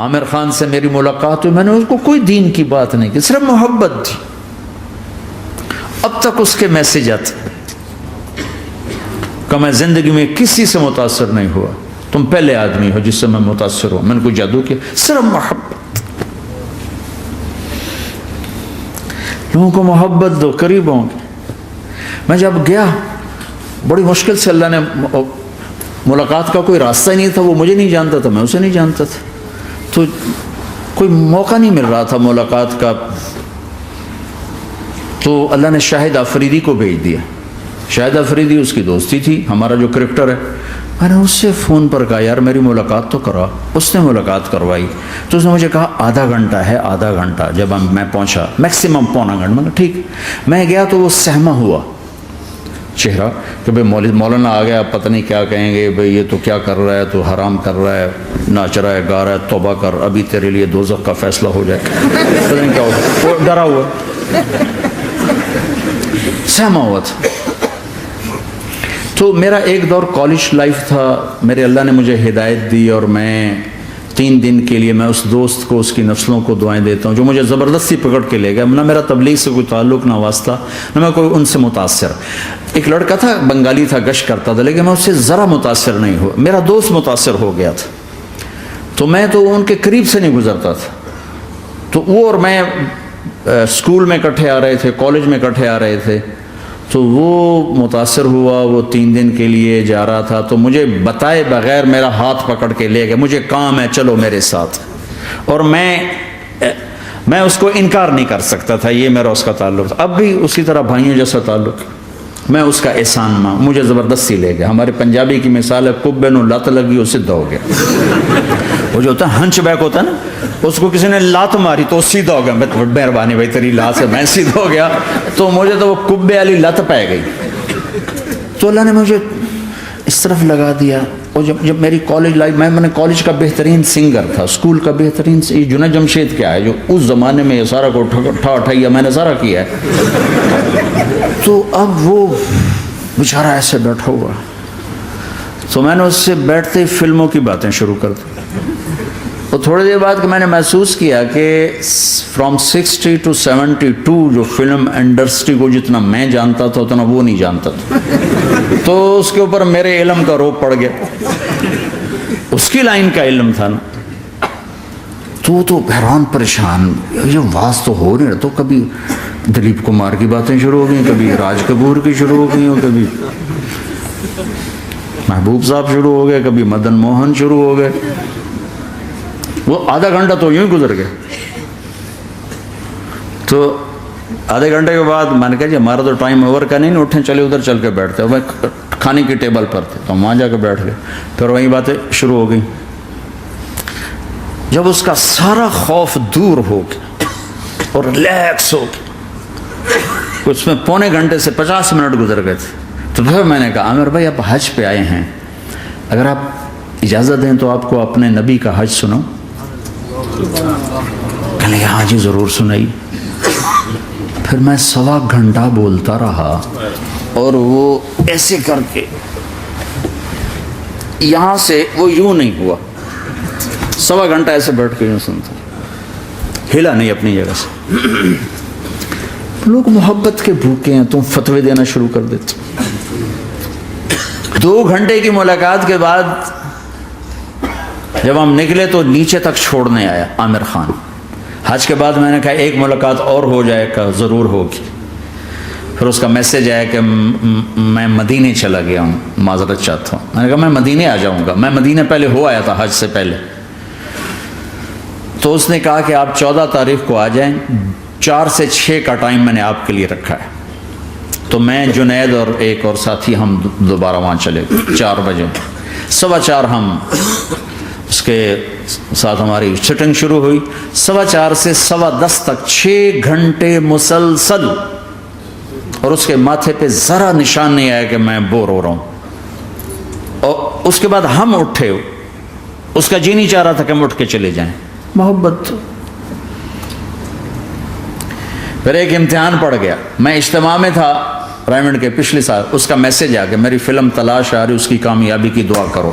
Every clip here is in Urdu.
عامر خان سے میری ملاقات ہوئی، میں نے اس کو کوئی دین کی بات نہیں کی، صرف محبت تھی. اب تک اس کے میسج آتے کہ میں زندگی میں کسی سے متاثر نہیں ہوا، تم پہلے آدمی ہو جس سے میں متاثر ہوں. میں نے کوئی جادو کیا، صرف محبت. لوگوں کو محبت دو، قریب ہوں گے. میں جب گیا بڑی مشکل سے اللہ نے، ملاقات کا کوئی راستہ ہی نہیں تھا، وہ مجھے نہیں جانتا تھا، میں اسے نہیں جانتا تھا، تو کوئی موقع نہیں مل رہا تھا ملاقات کا. تو اللہ نے شاہد آفریدی کو بھیج دیا. شاہد آفریدی اس کی دوستی تھی، ہمارا جو کرکٹر ہے. میں نے اس سے فون پر کہا یار میری ملاقات تو کرا. اس نے ملاقات کروائی. تو اس نے مجھے کہا آدھا گھنٹہ ہے، آدھا گھنٹہ. جب میں پہنچا میکسیمم پونا گھنٹہ. میں ٹھیک. میں گیا تو وہ سہما ہوا چہرہ کہ بھئی مولانا آ گیا، پتہ نہیں کیا کہیں گے، بھئی یہ تو کیا کر رہا ہے، تو حرام کر رہا ہے، ناچ رہا ہے، گا رہا ہے، توبہ کر، ابھی تیرے لیے دوزخ کا فیصلہ ہو جائے. پتہ نہیں کیا ہو، وہ ڈرا ہوا سہما ہوا تھا. تو میرا ایک دور کالج لائف تھا. میرے اللہ نے مجھے ہدایت دی اور میں 3 دن کے لیے میں اس دوست کو، اس کی نسلوں کو دعائیں دیتا ہوں جو مجھے زبردستی پکڑ کے لے گیا. نہ میرا تبلیغ سے کوئی تعلق، نہ واسطہ، نہ میں کوئی ان سے متاثر. ایک لڑکا تھا، بنگالی تھا، گشت کرتا تھا، لیکن میں اس سے ذرا متاثر نہیں ہوا. میرا دوست متاثر ہو گیا تھا، تو میں تو ان کے قریب سے نہیں گزرتا تھا. تو وہ اور میں اسکول میں اکٹھے آ رہے تھے، کالج میں اکٹھے آ رہے تھے. تو وہ متاثر ہوا، وہ 3 دن کے لیے جا رہا تھا. تو مجھے بتائے بغیر میرا ہاتھ پکڑ کے لے گیا، مجھے کام ہے چلو میرے ساتھ. اور میں اس کو انکار نہیں کر سکتا تھا، یہ میرا اس کا تعلق تھا. اب بھی اسی طرح بھائیوں جیسا تعلق. میں اس کا احسان ماں، مجھے زبردستی لے گیا. ہمارے پنجابی کی مثال ہے، کبے نو لت لگی وہ سیدھا ہو گیا. وہ جو ہوتا ہے ہنچ بیک ہوتا ہے نا، اس کو کسی نے لات ماری تو سیدھا ہو گیا. مہربانی بھائی تیری لات سے میں سیدھا ہو گیا. تو مجھے تو وہ کبے والی لت پہ گئی. تو اللہ نے مجھے اس طرف لگا دیا. اور جب میری کالج لائف، میں نے کالج کا بہترین سنگر تھا، اسکول کا بہترین. یہ جنید جمشید کیا ہے جو اس زمانے میں یہ سارا کو اٹھایا میں نے سارا کیا ہے. تو اب وہ بیچارہ ایسے بیٹھا ہوا. تو میں نے اس سے بیٹھتے ہی فلموں کی باتیں شروع کر دی. اور تھوڑی دیر بعد میں نے محسوس کیا کہ فرام 60 to 72 جو فلم انڈسٹری کو جتنا میں جانتا تھا اتنا وہ نہیں جانتا تھا. تو اس کے اوپر میرے علم کا روپ پڑ گیا. اس کی لائن کا علم تھا نا. تو حیران پریشان، یہ واز تو ہو نہیں رہا. تو کبھی دلیپ کمار کی باتیں شروع ہو گئیں، کبھی راج کپور کی شروع ہو گئی، کبھی محبوب صاحب شروع ہو گئے، کبھی مدن موہن شروع ہو گئے. وہ آدھا گھنٹہ تو یوں ہی گزر گیا. تو آدھے گھنٹے کے بعد میں نے کہا جی ہمارا تو ٹائم اوور کا نہیں، اٹھیں چلے ادھر چل کے بیٹھتے. وہ کھانے کی ٹیبل پر تھے تو وہاں جا کے بیٹھ گئے. پھر وہیں باتیں شروع ہو گئی. جب اس کا سارا خوف دور ہو گیا اور ریلیکس ہو گیا، اس میں پونے گھنٹے سے 50 منٹ گزر گئے تھے. تو پھر میں نے کہا عامر بھائی آپ حج پہ آئے ہیں، اگر آپ اجازت دیں تو آپ کو اپنے نبی کا حج سنو. کہنے لگے ہاں جی ضرور سنائی. پھر میں 1.25 گھنٹہ بولتا رہا اور وہ ایسے کر کے یہاں سے وہ یوں نہیں ہوا. 1.25 گھنٹہ ایسے بیٹھ کے یوں سنتا، ہلا نہیں اپنی جگہ سے. لوگ محبت کے بھوکے ہیں، تم فتوے دینا شروع کر دیتے. 2 گھنٹے کی ملاقات کے بعد جب ہم نکلے تو نیچے تک چھوڑنے آیا عامر خان. حج کے بعد میں نے کہا ایک ملاقات اور ہو جائے گا، ضرور ہوگی. پھر اس کا میسج آیا کہ میں مدینے چلا گیا ہوں، معذرت چاہتا ہوں. میں نے کہا میں مدینے آ جاؤں گا. میں مدینے پہلے ہو آیا تھا حج سے پہلے. تو اس نے کہا کہ آپ 14 تاریخ کو آ جائیں، 4 سے 6 کا ٹائم میں نے آپ کے لیے رکھا ہے. تو میں جنید اور ایک اور ساتھی ہم دوبارہ وہاں چلے گئے. 4 بجے 4:15 ہم اس کے ساتھ ہماری شوٹنگ شروع ہوئی. 4:15 سے 10:15 تک 6 گھنٹے مسلسل. اور اس کے ماتھے پہ ذرا نشان نہیں آیا کہ میں بور ہو رہا ہوں. اور اس کے بعد ہم اٹھے، اس کا جی نہیں چاہ رہا تھا کہ ہم اٹھ کے چلے جائیں. محبت. پھر ایک امتحان پڑ گیا. میں اجتماع میں تھا ریمنڈ کے پچھلے سال. اس کا میسج آ گیا میری فلم تلاش آ رہی، اس کی کامیابی کی دعا کرو.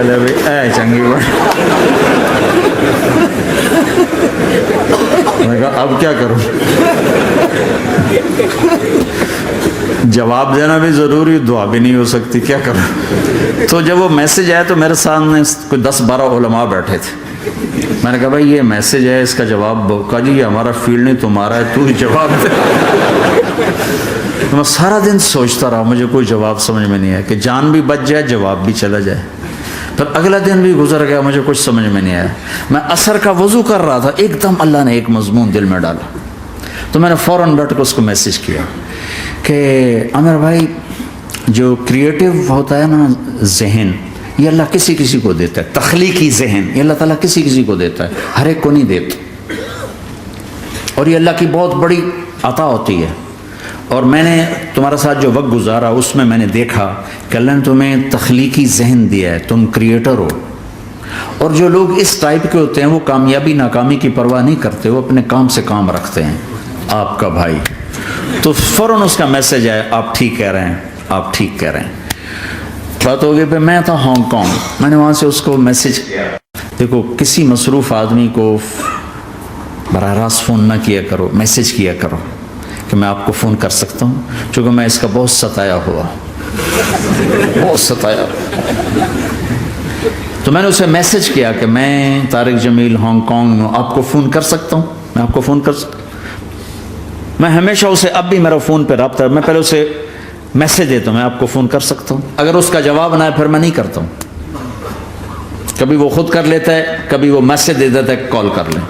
چلے بھائی اے چنگی بڑی. میں کہا اب کیا کروں, جواب دینا بھی ضروری, دعا بھی نہیں ہو سکتی, کیا کروں. تو جب وہ میسج آیا تو میرے سامنے کوئی 10-12 علماء بیٹھے تھے. میں نے کہا بھائی یہ میسج ہے, اس کا جواب دو. کہا جی یہ ہمارا فیلڈ نہیں, تمہارا ہے, تو ہی جواب دے. میں سارا دن سوچتا رہا, مجھے کوئی جواب سمجھ میں نہیں آیا کہ جان بھی بچ جائے, جواب بھی چلا جائے. پھر اگلا دن بھی گزر گیا, مجھے کچھ سمجھ میں نہیں آیا. میں عصر کا وضو کر رہا تھا, ایک دم اللہ نے ایک مضمون دل میں ڈالا. تو میں نے فوراً بیٹھ کے اس کو میسج کیا کہ عامر بھائی, جو کریٹیو ہوتا ہے نا ذہن, یہ اللہ کسی کسی کو دیتا ہے. تخلیقی ذہن یہ اللہ تعالیٰ کسی کسی کو دیتا ہے, ہر ایک کو نہیں دیتا. اور یہ اللہ کی بہت بڑی عطا ہوتی ہے. اور میں نے تمہارے ساتھ جو وقت گزارا اس میں نے دیکھا کہ اللہ نے تمہیں تخلیقی ذہن دیا ہے, تم کریٹر ہو. اور جو لوگ اس ٹائپ کے ہوتے ہیں وہ کامیابی ناکامی کی پرواہ نہیں کرتے, وہ اپنے کام سے کام رکھتے ہیں. آپ کا بھائی تو فوراً اس کا میسج آیا, آپ ٹھیک کہہ رہے ہیں, آپ ٹھیک کہہ رہے ہیں. بات ہو گئی. پھر میں تھا ہانگ کانگ, میں نے وہاں سے اس کو میسج کیا. دیکھو کسی مصروف آدمی کو براہ راست فون نہ کیا کرو, میسج کیا کرو کہ میں آپ کو فون کر سکتا ہوں, چونکہ میں اس کا بہت ستایا ہوا, بہت ستایا. تو میں نے اسے میسج کیا کہ میں طارق جمیل ہانگ کانگ میں آپ کو فون کر سکتا ہوں, میں آپ کو فون کر سکتا ہوں. میں ہمیشہ اسے, اب بھی میرا فون پہ رابطہ ہے, میں پہلے اسے میسج دیتا ہوں, میں آپ کو فون کر سکتا ہوں. اگر اس کا جواب نہ ہے پھر میں نہیں کرتا ہوں. کبھی وہ خود کر لیتا ہے, کبھی وہ میسج دے دیتا ہے کال کر لیں.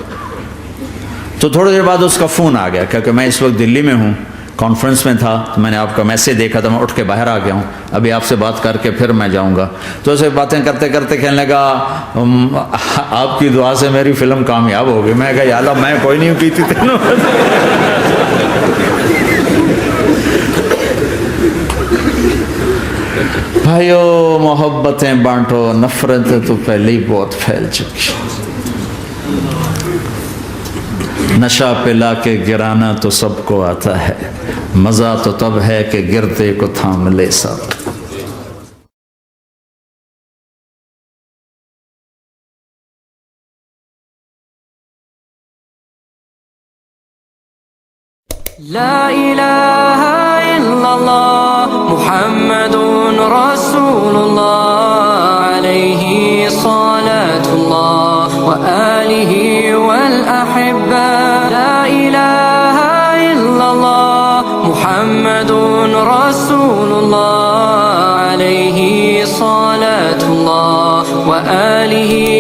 تو تھوڑی دیر بعد اس کا فون آ گیا, کیونکہ میں اس وقت دلی میں ہوں, کانفرنس میں تھا. تو میں نے آپ کا میسج دیکھا تو میں اٹھ کے باہر آ گیا ہوں, ابھی آپ سے بات کر کے پھر میں جاؤں گا. تو اسے باتیں کرتے کرتے کہنے لگا آپ کی دعا سے میری فلم کامیاب ہو گئی. میں کہا یا اللہ, میں کوئی نہیں کی تھی تینوں. بھائیو محبتیں بانٹو, نفرتیں تو پہلے ہی بہت پھیل چکی. نشہ پلا کے گرانا تو سب کو آتا ہے, مزہ تو تب ہے کہ گرتے کو تھام لے سب. لا الہ الا اللہ محمد رسول اللہ علیہ صلاة اللہ وآلہ والأحبہ. لا الہ الا اللہ محمد رسول اللہ علیہ صلاة اللہ وآلہ